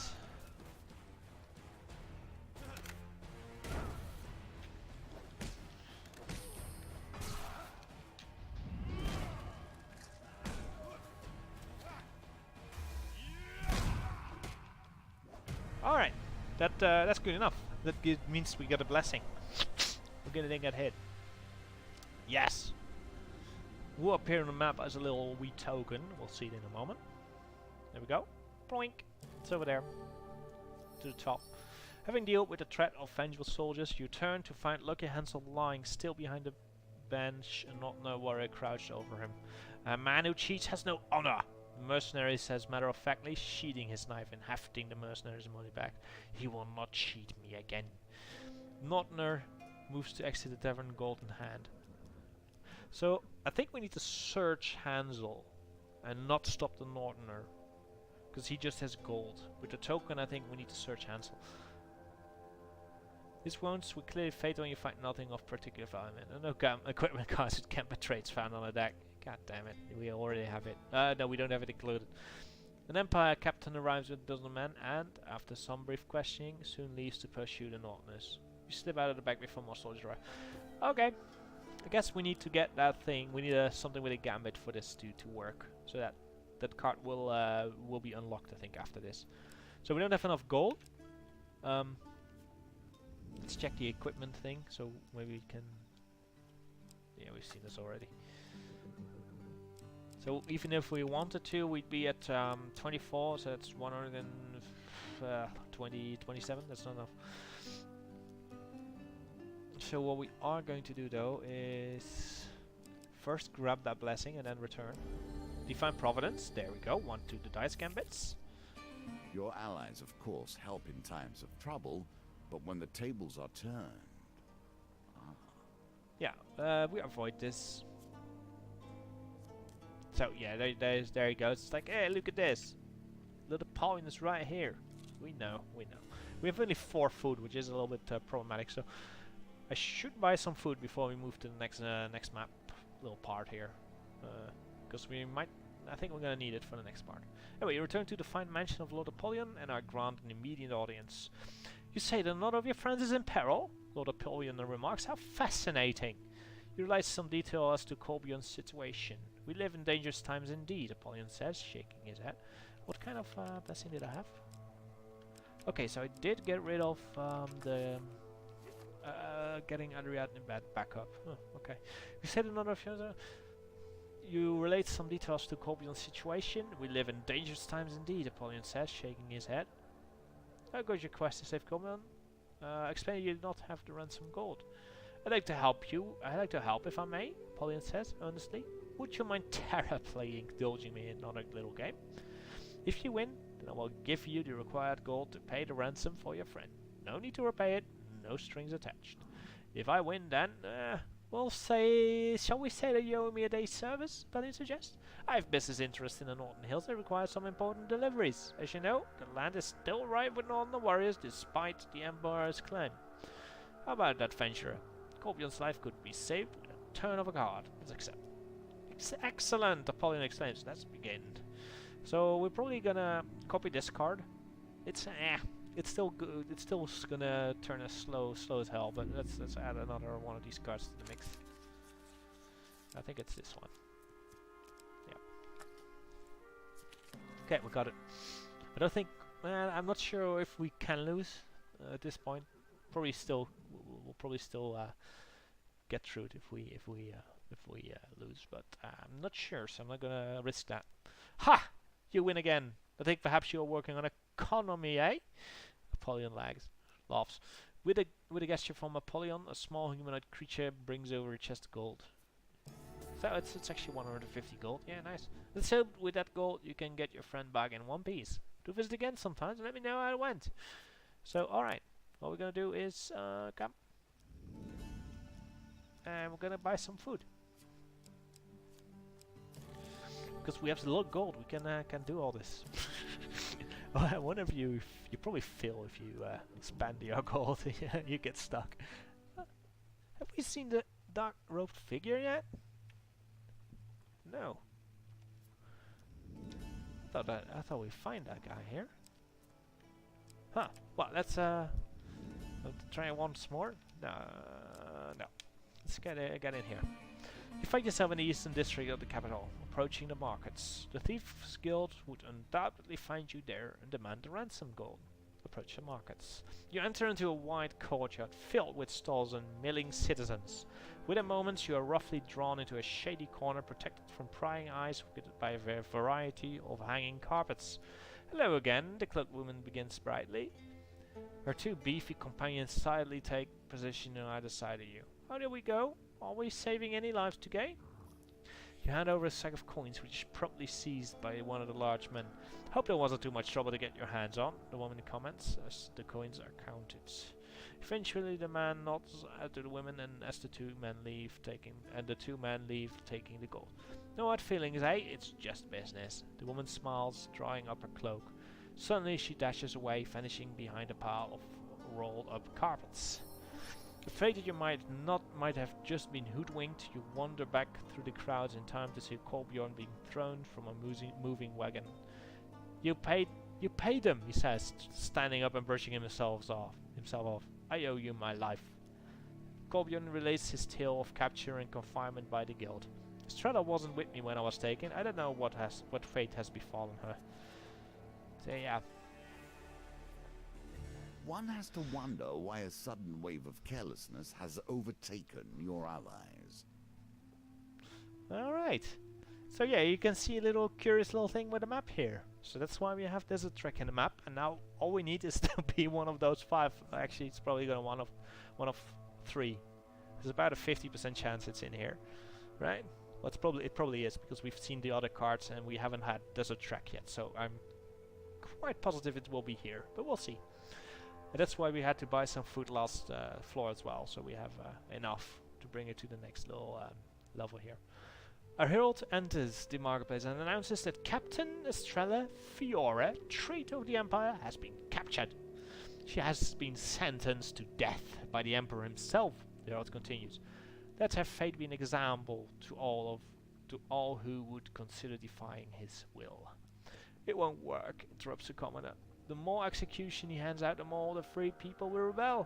Alright, that's good enough. That means we got a blessing. We're gonna get hit. Yes! Will appear on the map as a little wee token. We'll see it in a moment. There we go. Ploink! It's over there. To the top. Having dealt with the threat of vengeful soldiers, you turn to find Lucky Hansel lying still behind the bench and not know warrior crouched over him. A man who cheats has no honor! The mercenary says matter-of-factly, sheathing his knife and hefting the mercenary's money back. He will not cheat me again. Notner moves to exit the tavern, gold in hand. So, I think we need to search Hansel and not stop the Northerner, because he just has gold. With the token, I think we need to search Hansel. This wounds will clearly fatal when you find nothing of particular value. No equipment cards with camp traits found on the deck. God damn it, we already have it. No, we don't have it included. An Empire captain arrives with a dozen men and, after some brief questioning, soon leaves to pursue the Northerners. You slip out of the back before more soldiers arrive. Okay, I guess we need to get that thing. We need something with a gambit for this to work, so that card will be unlocked, I think, after this. So we don't have enough gold. Let's check the equipment thing, so maybe we can... Yeah, we've seen this already. So even if we wanted to, we'd be at 24, so that's 127, that's not enough. So what we are going to do though is first grab that blessing and then return. Define Providence, there we go, 1 to the dice gambits. Your allies, of course, help in times of trouble, but when the tables are turned... Yeah, we avoid this. So yeah, there he goes. It's like, hey, look at this. Little Napoleon is right here. We know. We have only 4 food, which is a little bit problematic. So I should buy some food before we move to the next map, little part here, because we might. I think we're gonna need it for the next part. Anyway, you return to the fine mansion of Lord Napoleon and are granted an immediate audience. You say that none of your friends is in peril? Lord Napoleon remarks. How fascinating! You realize some detail as to Colbion's situation. We live in dangerous times indeed, Napoleon says, shaking his head. What kind of blessing did I have? Okay, so I did get rid of the getting Adriatic back up. Oh, okay. You said another few. You relate some details to Colbion's situation. We live in dangerous times indeed, Napoleon says, shaking his head. How goes your quest to save Colbion? Explain you do not have the ransom gold. I'd like to help you. I'd like to help if I may, Napoleon says earnestly. Would you mind indulging me in another little game? If you win, then I will give you the required gold to pay the ransom for your friend. No need to repay it, no strings attached. If I win, then, shall we say that you owe me a day's service, Napoleon suggests? I have business interests in the Northern Hills that require some important deliveries. As you know, the land is still ripe with Northern warriors despite the Emperor's claim. How about that, venturer? Colbion's life could be saved with a turn of a card. Let's accept. Excellent, Napoleon exclaims. Let's begin. So we're probably gonna copy this card. It's still good. It's still gonna turn us slow as hell. But let's add another one of these cards to the mix. I think it's this one. Yeah. Okay, we got it. I don't think. I'm not sure if we can lose at this point. Probably still. We'll probably still get through it if we lose. But I'm not sure, so I'm not gonna risk that. Ha! You win again. I think perhaps you're working on economy, eh? Napoleon laughs. With a gesture from Napoleon, a small humanoid creature brings over a chest of gold. So it's actually 150 gold. Yeah, nice. Let's hope with that gold you can get your friend back in one piece. Do visit again sometimes and let me know how it went. So, alright. What we're gonna do is come. And we're gonna buy some food. Because we have a lot of gold, we can do all this. I wonder if you probably feel if you spend your gold, you get stuck. Have we seen the dark robed figure yet? No. I thought we'd find that guy here. Huh. Well, let's try once more. No. Let's get in here. You find yourself in the eastern district of the capital, approaching the markets. The Thieves' Guild would undoubtedly find you there and demand the ransom gold. Approach the markets. You enter into a wide courtyard filled with stalls and milling citizens. Within moments you are roughly drawn into a shady corner protected from prying eyes by a variety of hanging carpets. Hello again, the cloaked woman begins brightly. Her 2 beefy companions silently take position on either side of you. How did we go? Are we saving any lives today? You hand over a sack of coins, which is promptly seized by one of the large men. Hope there wasn't too much trouble to get your hands on, the woman comments, as the coins are counted. Eventually the man nods to the women and as the two men leave taking the gold. No hard feelings, eh? It's just business. The woman smiles, drawing up her cloak. Suddenly she dashes away, vanishing behind a pile of rolled up carpets. Afraid that you might have just been hoodwinked, you wander back through the crowds in time to see Colbjorn being thrown from a moving wagon. You paid them, he says, standing up and brushing himself off. I owe you my life. Colbjorn relates his tale of capture and confinement by the guild. Estrella wasn't with me when I was taken. I don't know what fate has befallen her. So yeah. One has to wonder why a sudden wave of carelessness has overtaken your allies. Alright. So yeah, you can see a little curious little thing with the map here. So that's why we have desert trek in the map, and now all we need is to be one of those 5. Actually, it's probably gonna one of 3. There's about a 50% chance it's in here, right? Well, it probably is, because we've seen the other cards and we haven't had desert trek yet. So I'm quite positive it will be here, but we'll see. And that's why we had to buy some food last floor as well, so we have enough to bring it to the next little level here. A herald enters the marketplace and announces that Captain Estrella Fiore, traitor of the Empire, has been captured. She has been sentenced to death by the Emperor himself, the herald continues. Let her fate be an example to all who would consider defying his will. It won't work, interrupts the commoner. The more execution he hands out, the more the free people will rebel.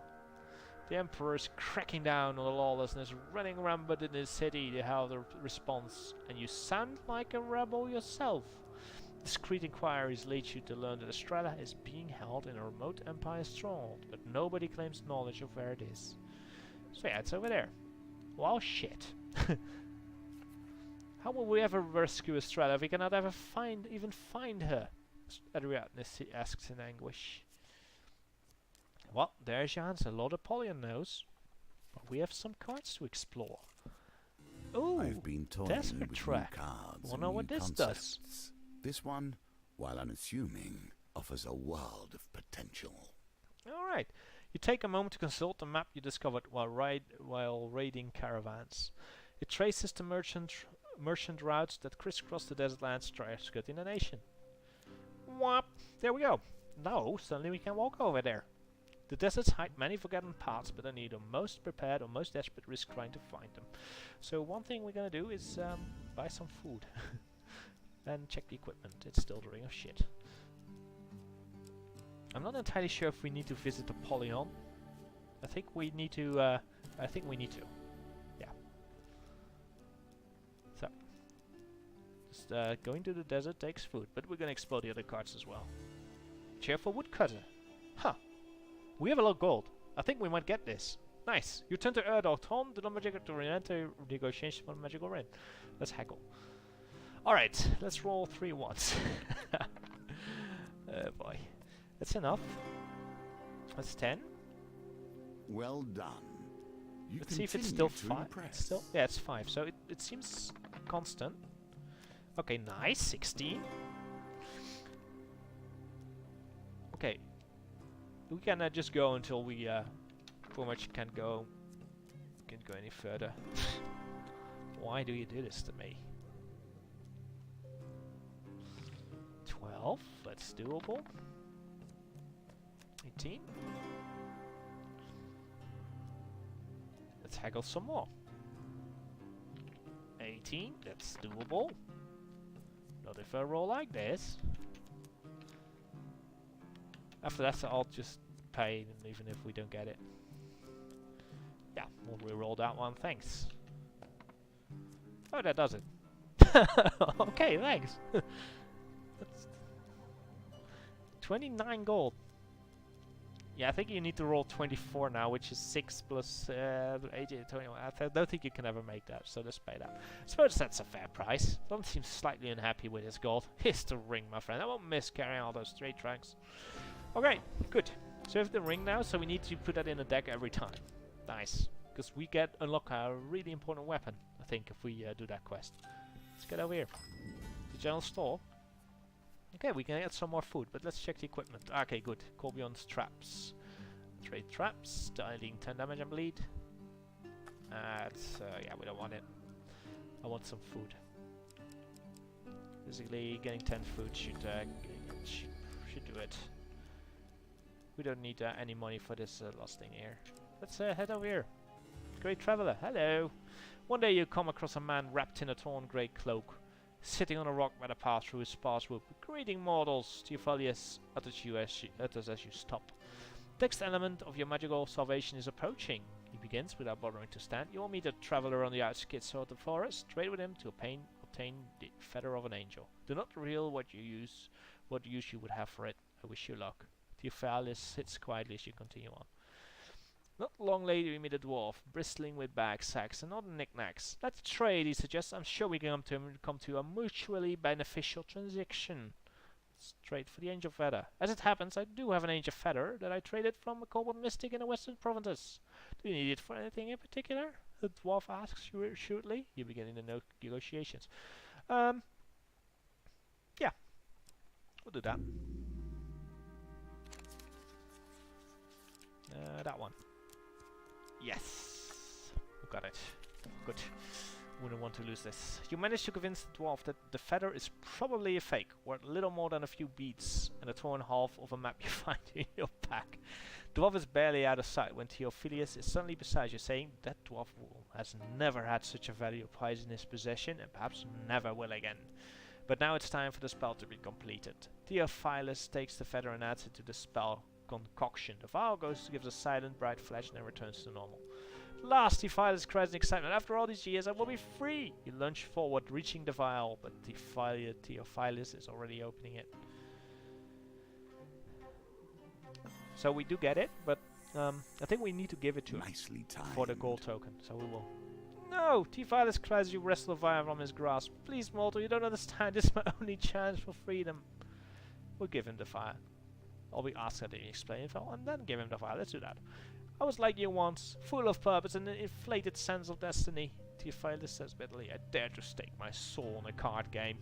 The Emperor is cracking down on the lawlessness, running rampant in his city. The herald response, and you sound like a rebel yourself. Discreet inquiries lead you to learn that Estrella is being held in a remote Empire stronghold, but nobody claims knowledge of where it is. So yeah, it's over there. Well, shit. How will we ever rescue Estrella if we cannot ever even find her? Ariadne asks in anguish. Well, there's your answer. Lord Apollyon knows. But we have some cards to explore. Ooh, I've been toying desert with new track. cards Wanna and know new what this concepts. does? This one, while unassuming, offers a world of potential. Alright. You take a moment to consult the map you discovered while raiding caravans. It traces the merchant routes that crisscross the desert lands skirting the nation. Whop! There we go. Now, suddenly we can walk over there. The deserts hide many forgotten paths, but are neither most prepared or most desperate risk trying to find them. So one thing we're gonna do is buy some food. And check the equipment. It's still the ring of shit. I'm not entirely sure if we need to visit Apollyon. I think we need to, Yeah. So. Just going to the desert takes food, but we're gonna explore the other cards as well. Cheerful woodcutter. Huh. We have a lot of gold. I think we might get this. Nice. You turn to Erdorton, do not magical to enter negotiation for magical ring. Let's haggle. Alright, let's roll 3 ones. Oh boy. That's enough. That's 10. Well done. You Let's see if it's still 5. Impress. Yeah, it's 5. So it seems constant. Okay, nice. 16. Okay. We can just go until we pretty much can't go any further. Why do you do this to me? 12. That's doable. 18. Let's haggle some more. 18. That's doable. Not if I roll like this. After that, I'll just pay, even if we don't get it. Yeah, we'll re-roll that one. Thanks. Oh, that does it. Okay, thanks. That's 29 gold. Yeah, I think you need to roll 24 now, which is 6 plus 18, 21. I don't think you can ever make that, so let's pay that. I suppose that's a fair price. Don seems slightly unhappy with his gold. Here's the ring, my friend. I won't miss carrying all those trade trunks. Okay, good. So we have the ring now, so we need to put that in the deck every time. Nice. Because we unlock a really important weapon, I think, if we do that quest. Let's get over here. The general store. Okay, we can get some more food, but let's check the equipment. Okay, good. Corbion's traps. Trade traps. Dealing 10 damage and bleed. Yeah, we don't want it. I want some food. Basically, getting 10 food should do it. We don't need any money for this last thing here. Let's head over here. Great traveler, hello. One day you come across a man wrapped in a torn grey cloak, sitting on a rock by the path through his sparse wood. Greeting mortals, Theophilus utters as you stop. Next element of your magical salvation is approaching. He begins without bothering to stand. You will meet a traveler on the outskirts of the forest. Trade with him to obtain the feather of an angel. Do not reveal what use you would have for it. I wish you luck. Theophilus sits quietly as you continue on. Not long later we meet a dwarf, bristling with bags, sacks, and other knickknacks. Let's trade, he suggests. I'm sure we can come to a mutually beneficial transaction. Let's trade for the Angel Feather. As it happens, I do have an Angel Feather that I traded from a Kobold Mystic in the Western Provinces. Do you need it for anything in particular? The dwarf asks shrewdly. You begin in the negotiations. Yeah, we'll do that. That one. Yes! We got it. Good. Wouldn't want to lose this. You managed to convince the dwarf that the feather is probably a fake, worth little more than a few beads and a torn half of a map you find in your pack. The dwarf is barely out of sight when Theophilus is suddenly beside you, saying that dwarf has never had such a valuable prize in his possession and perhaps never will again. But now it's time for the spell to be completed. Theophilus takes the feather and adds it to the spell concoction. The vial gives a silent, bright flash and then returns to normal. Last, Theophilus cries in excitement. After all these years, I will be free! You lunge forward, reaching the vial, but Theophilus is already opening it. So we do get it, but I think we need to give it to him for the gold token. So we will. No! Theophilus cries as you wrestle the vial from his grasp. Please, mortal, you don't understand. This is my only chance for freedom. We'll give him the vial. Or we ask that he explain it all, and then give him the vial. Let's do that. I was like you once, full of purpose and an inflated sense of destiny. Theophilus says bitterly, I dare to stake my soul on a card game.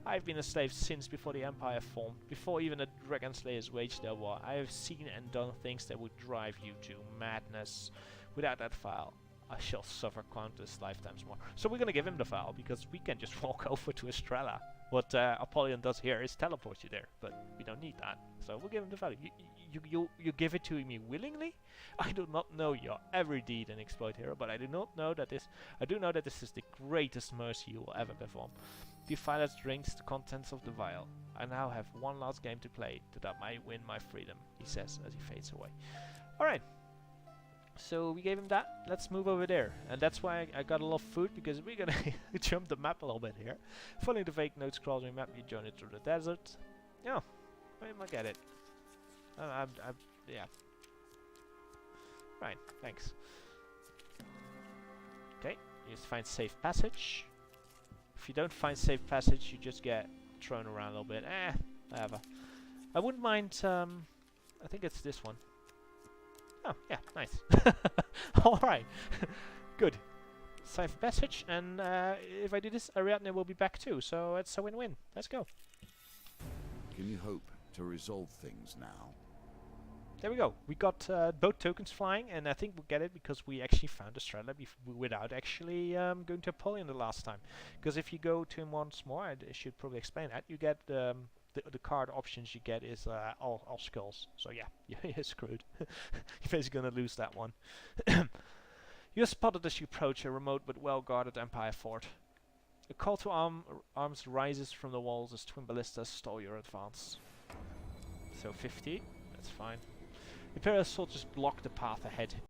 I've been a slave since before the Empire formed, before even the Dragon Slayers waged their war. I have seen and done things that would drive you to madness. Without that vial, I shall suffer countless lifetimes more. So we're gonna give him the vial, because we can just walk over to Estrella. What Apollyon does here is teleport you there, but we don't need that. So we'll give him the vial. You give it to me willingly? I do not know your every deed and exploit hero, but I do know that this is the greatest mercy you will ever perform. Theophilus drinks the contents of the vial. I now have one last game to play, that I might win my freedom, he says as he fades away. Alright. So we gave him that. Let's move over there. And that's why I got a lot of food, because we're gonna jump the map a little bit here. Following the vague notes scrolls on your map, you journey through the desert. Yeah, I might get it. Yeah. Right, thanks. Okay, you just find safe passage. If you don't find safe passage, you just get thrown around a little bit. Whatever. I wouldn't mind, I think it's this one. Oh, yeah, nice. Alright, good. Safe passage, and if I do this, Ariadne will be back too, so it's a win-win. Let's go. Can you hope to resolve things now? There we go. We got both tokens flying, and I think we'll get it because we actually found Estrella without actually going to Apollyon the last time. Because if you go to him once more, I should probably explain that, you get the card options you get is all skulls. So yeah, you're screwed. You're basically gonna lose that one. You're spotted as you approach a remote but well-guarded Empire fort. A call to arms rises from the walls as twin ballistas stall your advance. So 50, that's fine. Imperial soldiers block the path ahead.